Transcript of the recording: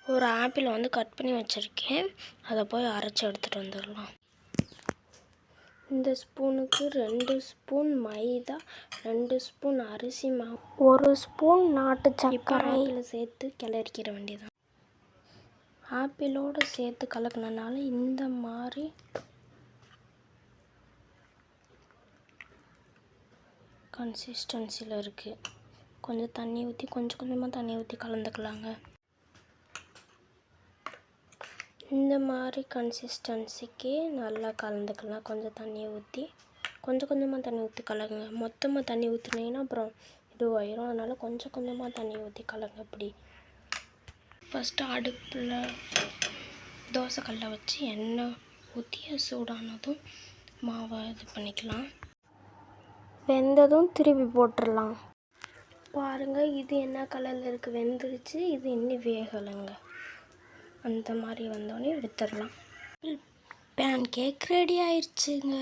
ஒரு ஆப்பிளை வந்து கட் பண்ணி வச்சுருக்கேன். அதை போய் அரைச்சி எடுத்துகிட்டு வந்துடலாம். இந்த ஸ்பூனுக்கு 2 ஸ்பூன் மைதா, 2 ஸ்பூன் அரிசி மாவு, 1 ஸ்பூன் நாட்டு சர்க்கரை ஆப்பிளை சேர்த்து கிளறிக்கிற வேண்டியதான். ஆப்பிளோடு சேர்த்து கலக்கினனால இந்த மாதிரி கன்சிஸ்டன்சியில் இருக்குது. கொஞ்சம் தண்ணி ஊற்றி கொஞ்சமாக தண்ணி ஊற்றி கலந்துக்கலாங்க. இந்த மாதிரி கன்சிஸ்டன்சிக்கு நல்லா கலந்துக்கலாம். கொஞ்சம் தண்ணி ஊற்றி கொஞ்சமாக தண்ணி ஊற்றி கலக்குங்க. மொத்தமாக தண்ணி ஊற்றினீங்கன்னா அப்புறம் இதுவாயிரும். அதனால் கொஞ்சமாக தண்ணி ஊற்றி கலங்க. இப்படி ஃபஸ்ட்டு அடுப்பில் தோசைக்கல்லை வச்சு எண்ணெய் ஊற்றி சூடானதும் மாவை இது பண்ணிக்கலாம். வெந்ததும் திருப்பி போட்டுடலாம். பாருங்கள், இது என்ன கலரில் இருக்குது, வெந்துருச்சு. இது இன்னும் வேகலைங்க. அந்த மாதிரி வந்தோடனே எடுத்துடலாம். பேன் கேக் ரெடி ஆயிடுச்சுங்க.